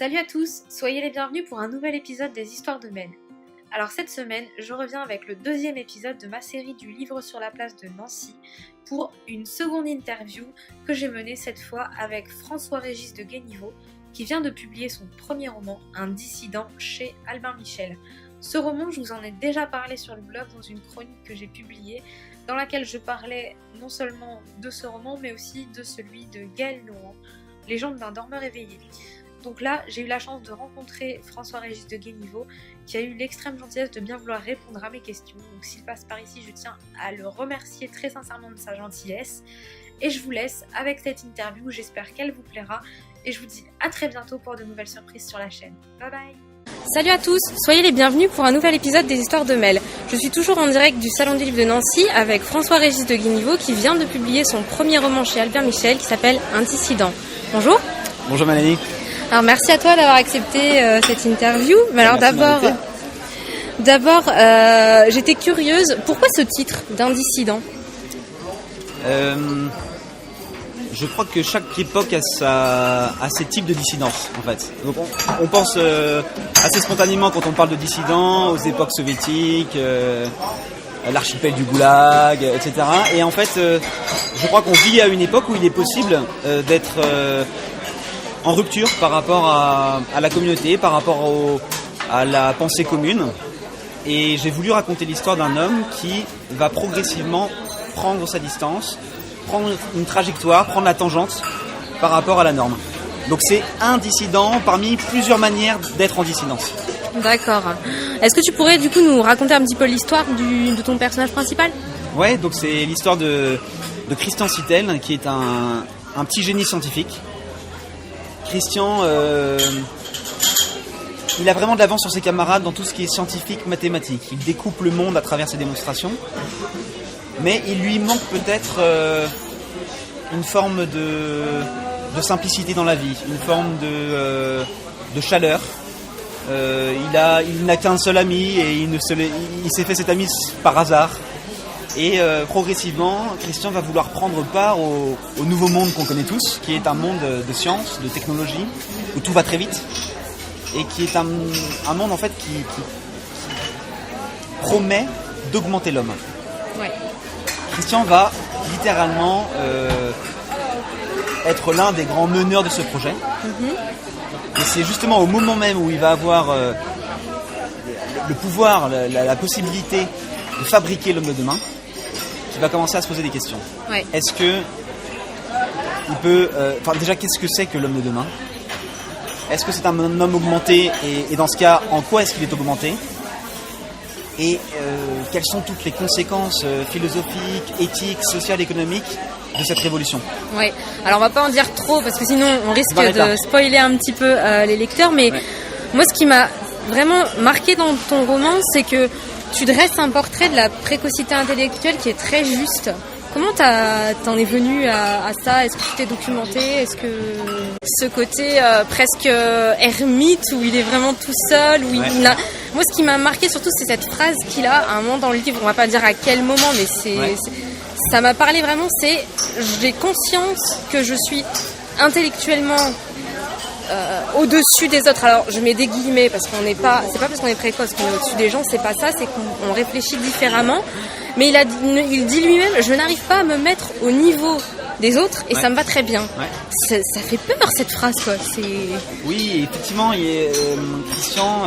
Salut à tous, soyez les bienvenus pour un nouvel épisode des Histoires de Maine. Alors cette semaine, je reviens avec le deuxième épisode de ma série du livre sur la place de Nancy pour une seconde interview que j'ai menée cette fois avec François-Régis de Guéniveau qui vient de publier son premier roman, Un dissident, chez Albin Michel. Ce roman, je vous en ai déjà parlé sur le blog dans une chronique que j'ai publiée dans laquelle je parlais non seulement de ce roman mais aussi de celui de Gaël Nohan, Légende d'un dormeur éveillé. Donc là, j'ai eu la chance de rencontrer François-Régis de Guéniveau qui a eu l'extrême gentillesse de bien vouloir répondre à mes questions. Donc s'il passe par ici, je tiens à le remercier très sincèrement de sa gentillesse. Et je vous laisse avec cette interview, j'espère qu'elle vous plaira. Et je vous dis à très bientôt pour de nouvelles surprises sur la chaîne. Bye bye. Salut à tous, soyez les bienvenus pour un nouvel épisode des Histoires de Mel. Je suis toujours en direct du Salon du Livre de Nancy avec François-Régis de Guéniveau qui vient de publier son premier roman chez Albin Michel qui s'appelle Un dissident. Bonjour. Bonjour Mélanie. Alors merci à toi d'avoir accepté cette interview. Mais alors d'abord, j'étais curieuse, pourquoi ce titre d'Un dissident ? Je crois que chaque époque a ses types de dissidence en fait. Donc on pense assez spontanément quand on parle de dissidents aux époques soviétiques, l'archipel du Goulag, etc. Et en fait, je crois qu'on vit à une époque où il est possible d'être en rupture par rapport à la communauté, par rapport à la pensée commune. Et j'ai voulu raconter l'histoire d'un homme qui va progressivement prendre sa distance, prendre une trajectoire, prendre la tangente par rapport à la norme. Donc c'est un dissident parmi plusieurs manières d'être en dissidence. D'accord. Est-ce que tu pourrais du coup nous raconter un petit peu l'histoire de ton personnage principal ? Ouais, donc c'est l'histoire de Christian Sittel, qui est un petit génie scientifique. Christian, il a vraiment de l'avance sur ses camarades dans tout ce qui est scientifique, mathématique. Il découpe le monde à travers ses démonstrations. Mais il lui manque peut-être une forme de simplicité dans la vie, une forme de chaleur. Il n'a qu'un seul ami et il s'est fait cet ami par hasard. Et progressivement, Christian va vouloir prendre part au nouveau monde qu'on connaît tous, qui est un monde de science, de technologie, où tout va très vite, et qui est un monde en fait qui promet d'augmenter l'homme. Ouais. Christian va littéralement être l'un des grands meneurs de ce projet. Et c'est justement au moment même où il va avoir le pouvoir, la possibilité de fabriquer l'homme de demain, qu'il va commencer à se poser des questions. Ouais. Est-ce que il peut... déjà, qu'est-ce que c'est que l'homme de demain ? Est-ce que c'est un homme augmenté ? Et dans ce cas, en quoi est-ce qu'il est augmenté ? Et quelles sont toutes les conséquences philosophiques, éthiques, sociales, économiques de cette révolution ? Ouais. Alors on va pas en dire trop parce que sinon on risque de spoiler un petit peu les lecteurs. Mais moi, ce qui m'a vraiment marqué dans ton roman, c'est que tu dresses un portrait de la précocité intellectuelle qui est très juste. Comment t'en es venu à ça ? Est-ce que tu t'es documenté ? Est-ce que ce côté presque ermite où il est vraiment tout seul, où il n'a... Moi, ce qui m'a marqué surtout, c'est cette phrase qu'il a à un moment dans le livre. On va pas dire à quel moment, mais ça m'a parlé vraiment. C'est j'ai conscience que je suis intellectuellement au-dessus des autres. Alors je mets des guillemets parce c'est pas parce qu'on est précoce qu'on est au-dessus des gens, c'est pas ça, c'est qu'on réfléchit différemment. Mais il dit lui-même, je n'arrive pas à me mettre au niveau des autres et ça me va très bien. Ouais. Ça fait peur cette phrase quoi. Oui, effectivement, Christian,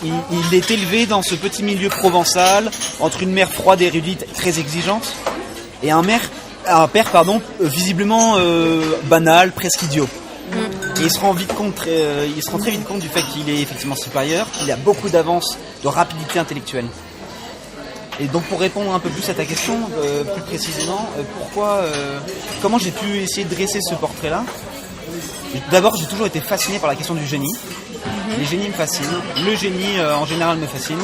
il est élevé dans ce petit milieu provençal entre une mère froide et érudite très exigeante et un père visiblement banal, presque idiot. Et il se rend très vite compte du fait qu'il est effectivement supérieur, qu'il a beaucoup d'avance, de rapidité intellectuelle. Et donc pour répondre un peu plus à ta question, plus précisément, comment j'ai pu essayer de dresser ce portrait-là ? D'abord, j'ai toujours été fasciné par la question du génie. Les génies me fascinent, le génie en général me fascine,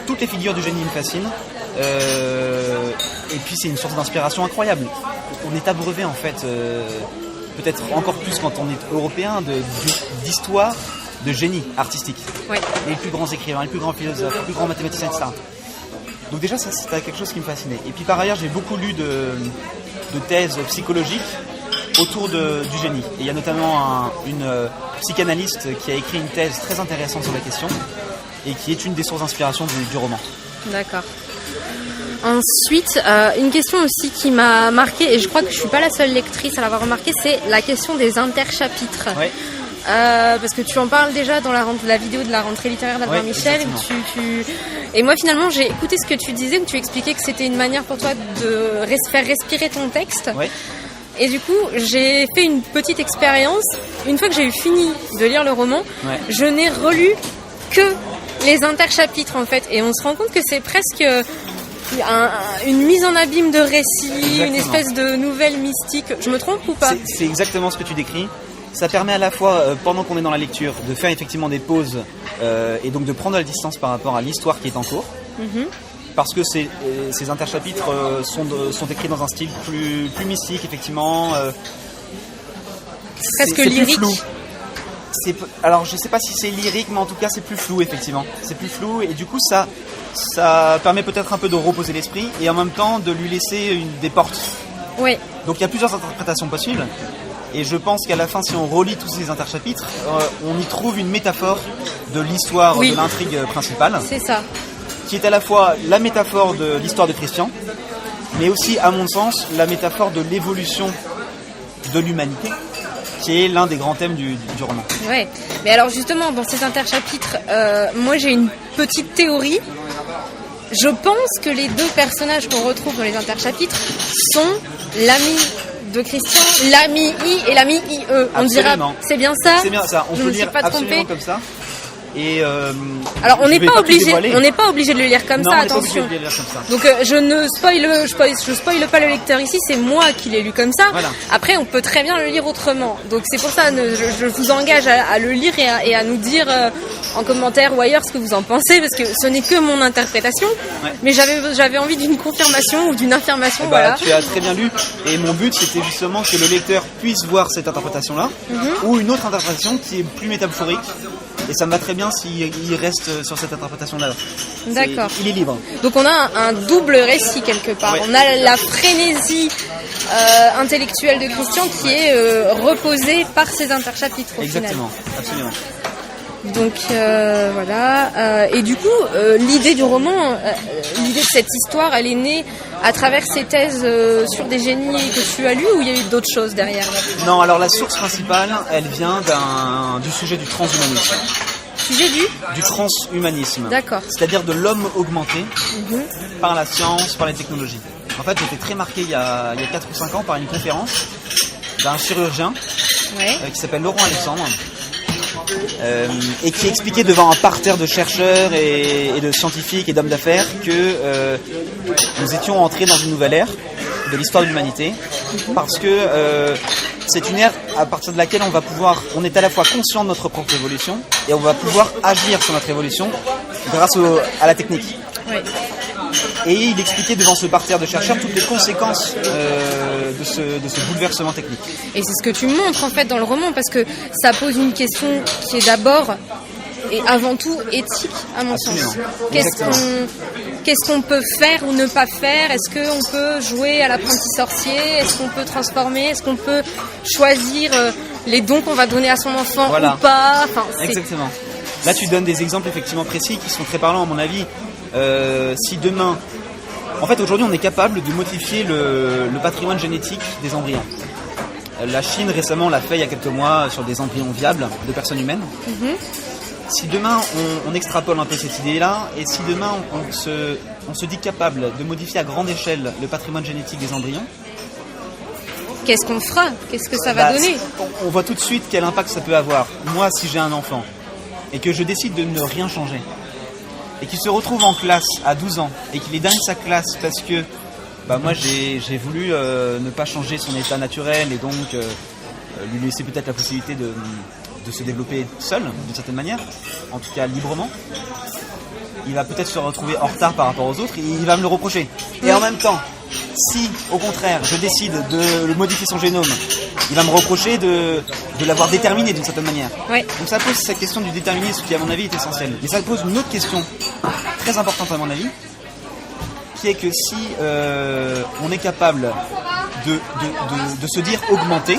toutes les figures du génie me fascinent. Et puis c'est une source d'inspiration incroyable. On est abreuvé en fait, peut-être encore plus quand on est européen, d'histoire de génie artistique. Ouais. Les plus grands écrivains, les plus grands philosophes, les plus grands mathématiciens, etc. Donc déjà, ça c'était quelque chose qui me fascinait. Et puis par ailleurs, j'ai beaucoup lu de thèses psychologiques autour du génie. Et il y a notamment une psychanalyste qui a écrit une thèse très intéressante sur la question et qui est une des sources d'inspiration du roman. D'accord. Ensuite, une question aussi qui m'a marquée, et je crois que je suis pas la seule lectrice à l'avoir remarqué, c'est la question des interchapitres. Ouais. Parce que tu en parles déjà dans la vidéo de la rentrée littéraire d'Albert Michel. Et moi finalement j'ai écouté ce que tu disais, où tu expliquais que c'était une manière pour toi de faire respirer ton texte. Ouais. Et du coup j'ai fait une petite expérience. Une fois que j'ai eu fini de lire le roman, je n'ai relu que les interchapitres en fait. Et on se rend compte que c'est presque une mise en abîme de récit, exactement. Une espèce de nouvelle mystique. Je me trompe ou pas ? C'est exactement ce que tu décris. Ça permet à la fois, pendant qu'on est dans la lecture, de faire effectivement des pauses et donc de prendre la distance par rapport à l'histoire qui est en cours. Mm-hmm. Parce que ces interchapitres sont écrits dans un style plus mystique, effectivement. Presque lyrique. Plus flou. Alors je sais pas si c'est lyrique, mais en tout cas c'est plus flou, effectivement. C'est plus flou et du coup ça permet peut-être un peu de reposer l'esprit et en même temps de lui laisser des portes. Oui. Donc il y a plusieurs interprétations possibles. Et je pense qu'à la fin, si on relit tous ces interchapitres, on y trouve une métaphore de l'histoire, de l'intrigue principale. C'est ça. Qui est à la fois la métaphore de l'histoire de Christian, mais aussi, à mon sens, la métaphore de l'évolution de l'humanité, qui est l'un des grands thèmes du roman. Ouais. Mais alors justement, dans ces interchapitres, moi j'ai une petite théorie. Je pense que les deux personnages qu'on retrouve dans les interchapitres sont l'ami de Christian, l'ami I et l'ami IE. On dira, c'est bien ça ? C'est bien ça, on peut lire absolument comme ça. Et alors on n'est pas obligé de le lire comme ça, attention. De le lire comme ça. Donc je spoile pas le lecteur ici, c'est moi qui l'ai lu comme ça. Voilà. Après on peut très bien le lire autrement. Donc c'est pour ça je vous engage à le lire et à nous dire en commentaire ou ailleurs ce que vous en pensez, parce que ce n'est que mon interprétation. Ouais. Mais j'avais envie d'une confirmation ou d'une affirmation. Voilà. Tu as très bien lu et mon but c'était justement que le lecteur puisse voir cette interprétation-là ou une autre interprétation qui est plus métaphorique. Et ça me va très bien s'il reste sur cette interprétation-là. D'accord. Il est libre. Donc on a un double récit quelque part. Ouais. On a la frénésie intellectuelle de Christian qui est reposée par ses interchapitres au Exactement, final. Absolument. Donc voilà. Et du coup, l'idée du roman, l'idée de cette histoire, elle est née à travers ces thèses sur des génies que tu as lues, ou il y a eu d'autres choses derrière ? Non, alors la source principale, elle vient du sujet du transhumanisme. Sujet du transhumanisme. D'accord. C'est-à-dire de l'homme augmenté par la science, par les technologies. En fait, j'étais très marqué il y a 4 ou 5 ans par une conférence d'un chirurgien qui s'appelle Laurent Alexandre. Et qui expliquait devant un parterre de chercheurs et de scientifiques et d'hommes d'affaires que nous étions entrés dans une nouvelle ère de l'histoire de l'humanité, parce que c'est une ère à partir de laquelle on est à la fois conscient de notre propre évolution et on va pouvoir agir sur notre évolution grâce à la technique. Oui. Et il expliquait devant ce parterre de chercheurs toutes les conséquences de ce bouleversement technique. Et c'est ce que tu montres en fait dans le roman, parce que ça pose une question qui est d'abord et avant tout éthique à mon sens. Qu'est-ce qu'on peut faire ou ne pas faire ? Est-ce qu'on peut jouer à l'apprenti sorcier ? Est-ce qu'on peut transformer ? Est-ce qu'on peut choisir les dons qu'on va donner à son enfant ou pas ? Exactement. Là tu donnes des exemples effectivement précis qui sont très parlants à mon avis. Si demain... En fait, aujourd'hui, on est capable de modifier le patrimoine génétique des embryons. La Chine, récemment, l'a fait il y a quelques mois sur des embryons viables de personnes humaines. Si demain, on extrapole un peu cette idée-là, et si demain, on se dit capable de modifier à grande échelle le patrimoine génétique des embryons... Qu'est-ce qu'on fera ? Qu'est-ce que ça va donner ? On voit tout de suite quel impact ça peut avoir. Moi, si j'ai un enfant, et que je décide de ne rien changer... et qu'il se retrouve en classe à 12 ans et qu'il est dingue sa classe parce que moi j'ai voulu ne pas changer son état naturel et donc lui laisser peut-être la possibilité de se développer seul d'une certaine manière, en tout cas librement. Il va peut-être se retrouver en retard par rapport aux autres et il va me le reprocher. Et en même temps, si au contraire je décide de modifier son génome, il va me reprocher de l'avoir déterminé d'une certaine manière. Ouais. Donc ça pose cette question du déterminisme qui à mon avis est essentielle. Mais ça pose une autre question très importante à mon avis, qui est que si on est capable de se dire augmenté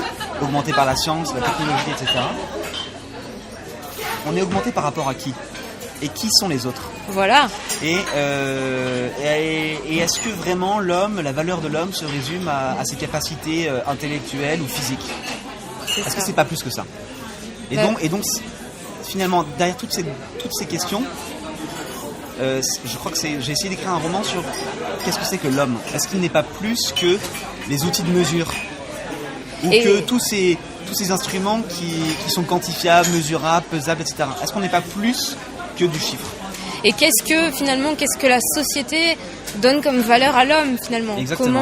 par la science, la technologie, etc. On est augmenté par rapport à qui ? Et qui sont les autres ? Voilà. Et est-ce que vraiment la valeur de l'homme se résume à ses capacités intellectuelles ou physiques ? Est-ce que c'est pas plus que ça ? Et donc, finalement, derrière toutes ces questions, je crois que j'ai essayé d'écrire un roman sur qu'est-ce que c'est que l'homme. Est-ce qu'il n'est pas plus que les outils de mesure ? Ou que tous ces instruments qui sont quantifiables, mesurables, pesables, etc. Est-ce qu'on n'est pas plus que du chiffre ? Et qu'est-ce que la société donne comme valeur à l'homme finalement ? Exactement.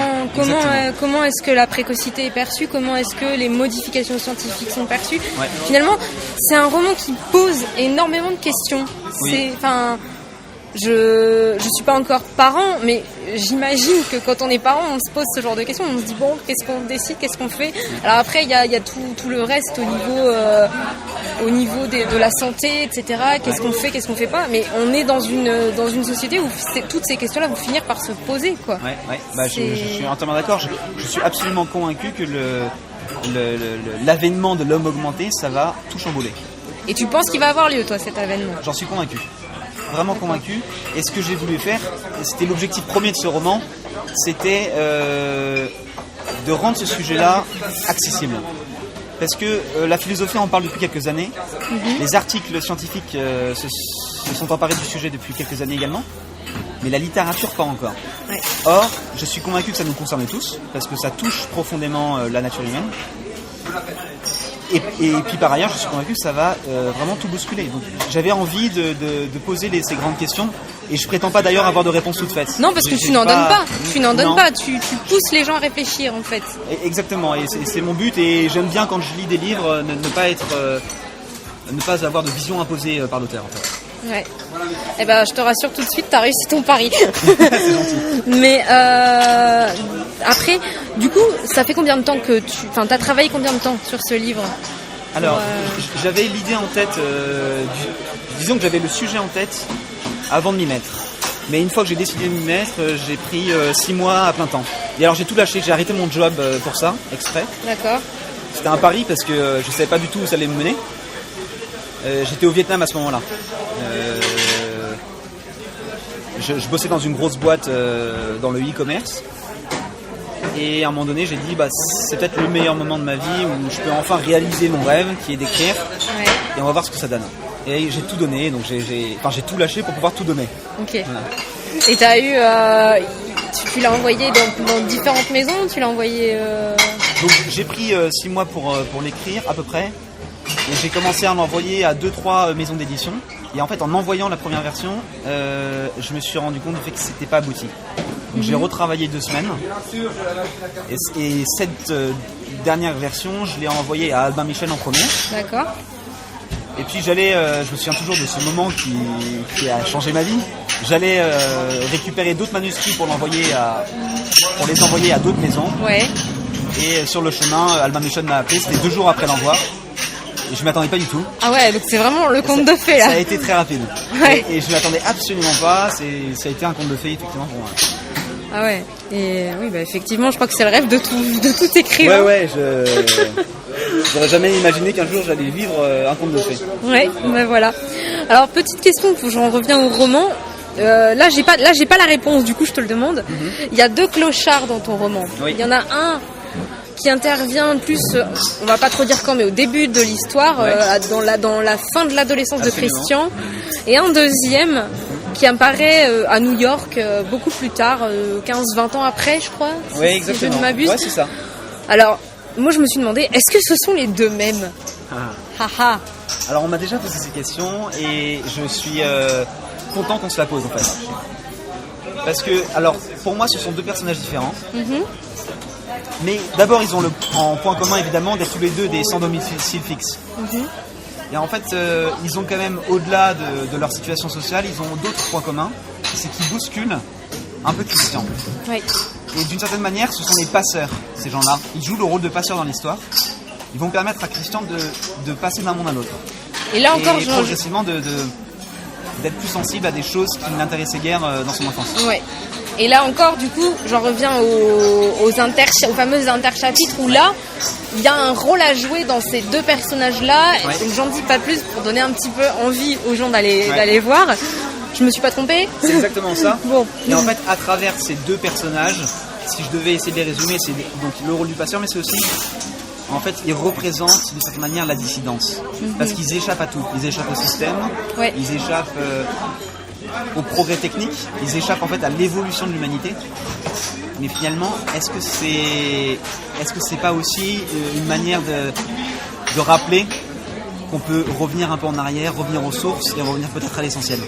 Comment est-ce que la précocité est perçue ? Comment est-ce que les modifications scientifiques sont perçues ? Ouais. Finalement, c'est un roman qui pose énormément de questions. Oui. Je suis pas encore parent, mais j'imagine que quand on est parent, on se pose ce genre de questions. On se dit bon, qu'est-ce qu'on décide, qu'est-ce qu'on fait ? Alors après, il y a tout le reste au niveau de la santé, etc. Qu'est-ce qu'on fait, qu'est-ce qu'on fait pas ? Mais on est dans une société où toutes ces questions-là vont finir par se poser, quoi. Ouais. Bah, je suis entièrement d'accord. Je suis absolument convaincu que l'avènement de l'homme augmenté, ça va tout chambouler. Et tu penses qu'il va avoir lieu, toi, cet avènement ? J'en suis convaincu. Vraiment convaincu. Et ce que j'ai voulu faire, c'était l'objectif premier de ce roman, c'était de rendre ce sujet-là accessible. Parce que la philosophie en parle depuis quelques années. Les articles scientifiques se sont emparés du sujet depuis quelques années également. Mais la littérature, pas encore. Ouais. Or, je suis convaincu que ça nous concerne tous, parce que ça touche profondément la nature humaine. Et puis par ailleurs, je suis convaincu que ça va vraiment tout bousculer. Donc j'avais envie de poser ces grandes questions, et je prétends pas d'ailleurs avoir de réponse toute faite. Non, parce que tu n'en donnes pas. Tu pousses les gens à réfléchir en fait. Exactement, et c'est mon but, et j'aime bien quand je lis des livres ne pas avoir de vision imposée par l'auteur en fait. Ouais. Eh ben, je te rassure tout de suite, t'as réussi ton pari. C'est gentil. Mais après, du coup, ça fait combien de temps que t'as travaillé combien de temps sur ce livre ? Alors, j'avais l'idée en tête, disons que j'avais le sujet en tête avant de m'y mettre. Mais une fois que j'ai décidé de m'y mettre, j'ai pris 6 mois à plein temps. Et alors j'ai tout lâché, j'ai arrêté mon job pour ça, exprès. D'accord. C'était un pari parce que je savais pas du tout où ça allait me mener. J'étais au Vietnam à ce moment-là. Je bossais dans une grosse boîte dans le e-commerce. Et à un moment donné, j'ai dit c'est peut-être le meilleur moment de ma vie où je peux enfin réaliser mon rêve, qui est d'écrire. Ouais. Et on va voir ce que ça donne. Et j'ai tout donné, donc j'ai tout lâché pour pouvoir tout donner. Ok. Voilà. Et t'as eu... tu l'as envoyé dans différentes maisons ? Tu l'as envoyé... Donc j'ai pris 6 mois pour l'écrire, à peu près. Et j'ai commencé à l'envoyer à 2-3 maisons d'édition. Et en fait, en envoyant la première version, je me suis rendu compte du fait que c'était pas abouti. Donc j'ai retravaillé 2 semaines. Et cette dernière version, je l'ai envoyée à Albin Michel en premier. D'accord. Et puis je me souviens toujours de ce moment qui a changé ma vie. J'allais récupérer d'autres manuscrits pour les envoyer à d'autres maisons. Ouais. Et sur le chemin, Albin Michel m'a appelé. C'était 2 jours après l'envoi. Et je m'attendais pas du tout. Ah ouais, donc c'est vraiment le conte de fées là. Ça a été très rapide. Ouais. Et je m'attendais absolument pas. Ça a été un conte de fées effectivement pour moi. Ah ouais. Et oui, effectivement, je crois que c'est le rêve de tout écrivain. Ouais, j'aurais jamais imaginé qu'un jour j'allais vivre un conte de fées. Ouais, voilà. Alors petite question, j'en reviens au roman. Là, j'ai pas la réponse. Du coup, je te le demande. Il y a 2 clochards dans ton roman. Oui. Il y en a un qui intervient plus, on va pas trop dire quand, mais au début de l'histoire, dans la fin de l'adolescence de Christian, et un deuxième qui apparaît à New York beaucoup plus tard, 15-20 ans après, je crois. Oui, exactement. Si je ne m'abuse. Ouais, c'est ça. Alors, moi je me suis demandé, est-ce que ce sont les 2 mêmes ? Alors, on m'a déjà posé ces questions et je suis content qu'on se la pose en fait. Parce que, alors, pour moi, ce sont 2 personnages différents. Mais d'abord, ils ont en point commun, évidemment, d'être tous les 2 des sans domicile fixe. Et en fait, ils ont quand même, au-delà de leur situation sociale, ils ont d'autres points communs. C'est qu'ils bousculent un peu Christian. Oui. Et d'une certaine manière, ce sont des passeurs, ces gens-là. Ils jouent le rôle de passeurs dans l'histoire. Ils vont permettre à Christian de passer d'un monde à l'autre. Et là encore, progressivement d'être plus sensible à des choses qui ne l'intéressaient guère dans son enfance. Ouais. Et là encore, du coup, j'en reviens aux fameuses interchapitres où là, il y a un rôle à jouer dans ces deux personnages-là. Ouais. Donc j'en dis pas plus pour donner un petit peu envie aux gens d'aller voir. Je me suis pas trompée. C'est exactement ça. Bon. Et en fait, à travers ces deux personnages, si je devais essayer de les résumer, c'est donc le rôle du passeur, mais c'est aussi, en fait, ils représentent d'une certaine manière la dissidence. Parce qu'ils échappent à tout. Ils échappent au système, Ouais. ils échappent au progrès technique, ils échappent en fait à l'évolution de l'humanité. Mais finalement, est-ce que c'est pas aussi une manière de rappeler qu'on peut revenir un peu en arrière, revenir aux sources et revenir peut-être à l'essentiel.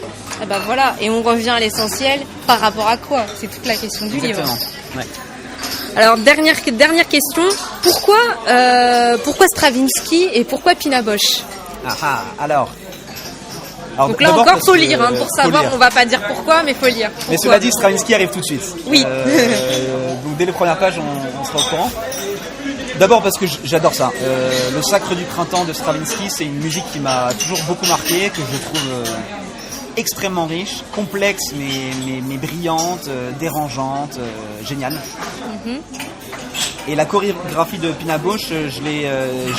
Et ben voilà, et on revient à l'essentiel par rapport à quoi? C'est toute la question du livre. Exactement. Ouais. Alors dernière question, pourquoi Stravinsky et pourquoi Pina Bausch? Alors donc là d'abord, encore parce faut que, lire, hein, pour savoir, lire. on va pas dire pourquoi, mais faut lire. Pourquoi? Mais cela dit, Stravinsky arrive tout de suite. Oui. Donc dès les premières pages, on sera au courant. D'abord parce que j'adore ça. Le Sacre du printemps de Stravinsky, c'est une musique qui m'a toujours beaucoup marqué, que je trouve extrêmement riche, complexe mais brillante, dérangeante, géniale. Et la chorégraphie de Pina Bausch, j'ai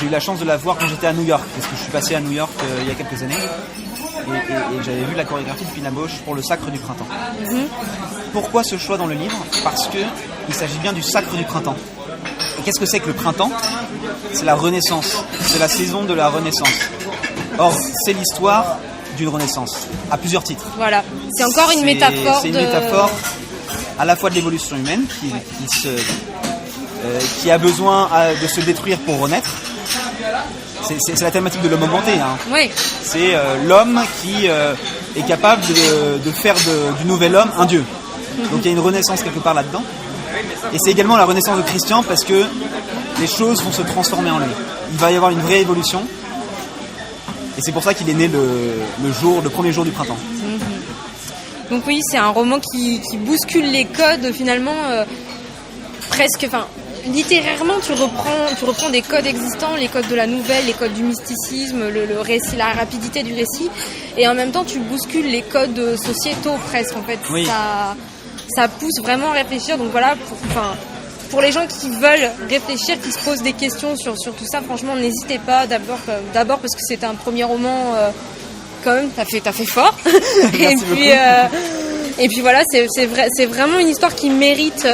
eu la chance de la voir quand j'étais à New York, parce que je suis passé à New York il y a quelques années. Et j'avais vu la chorégraphie de Pina Bausch pour le Sacre du printemps. Pourquoi ce choix dans le livre? Parce que il s'agit bien du Sacre du printemps. Et qu'est-ce que c'est que le printemps? C'est la renaissance, c'est la saison de la renaissance. Or, c'est l'histoire d'une renaissance, à plusieurs titres. Voilà, c'est encore une métaphore. C'est une métaphore à la fois de l'évolution humaine qui a besoin de se détruire pour renaître. C'est la thématique de l'homme augmenté. Hein. Oui. C'est l'homme qui est capable de faire du nouvel homme un dieu. Donc il y a une renaissance quelque part là-dedans. Et c'est également la renaissance de Christian parce que les choses vont se transformer en lui. Il va y avoir une vraie évolution. Et c'est pour ça qu'il est né le premier jour du printemps. Donc oui, c'est un roman qui bouscule les codes finalement presque, enfin littérairement tu reprends des codes existants, les codes de la nouvelle, les codes du mysticisme, le récit, la rapidité du récit, et en même temps tu bouscules les codes sociétaux presque en fait. Oui. Ça pousse vraiment à réfléchir. Donc voilà, pour les gens qui veulent réfléchir, qui se posent des questions sur tout ça, franchement n'hésitez pas, d'abord parce que c'était un premier roman quand même, t'as fait fort. Et puis voilà, c'est vraiment une histoire qui mérite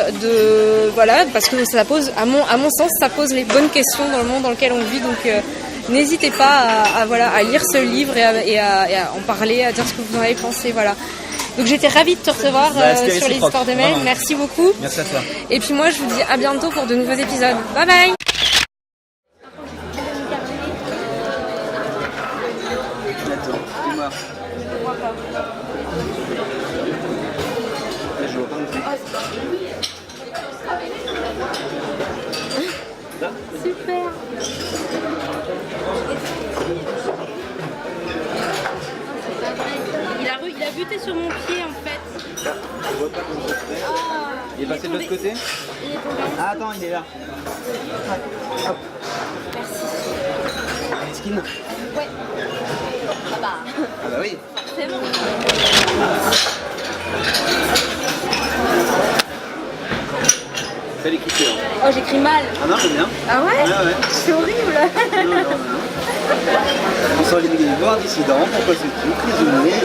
parce que ça pose, à mon sens, ça pose les bonnes questions dans le monde dans lequel on vit. Donc n'hésitez pas à lire ce livre et à en parler, à dire ce que vous en avez pensé. Voilà. Donc j'étais ravie de te recevoir sur l'histoire de Mel. Merci beaucoup. Merci à toi. Et puis moi, je vous dis à bientôt pour de nouveaux épisodes. Bye bye. Super. Il a buté sur mon pied en fait. Il est passé de l'autre côté? Il est tombé. Ah attends, il est là. Hop. Merci. Skin? Ouais. Ah bah oui. C'est bon. Belle écriture. Oh, j'écris mal. Ah non, j'aime bien. Ah ouais? Ouais. C'est horrible. Non. On sort les devoirs dissidents, pourquoi c'est tout prisonnier.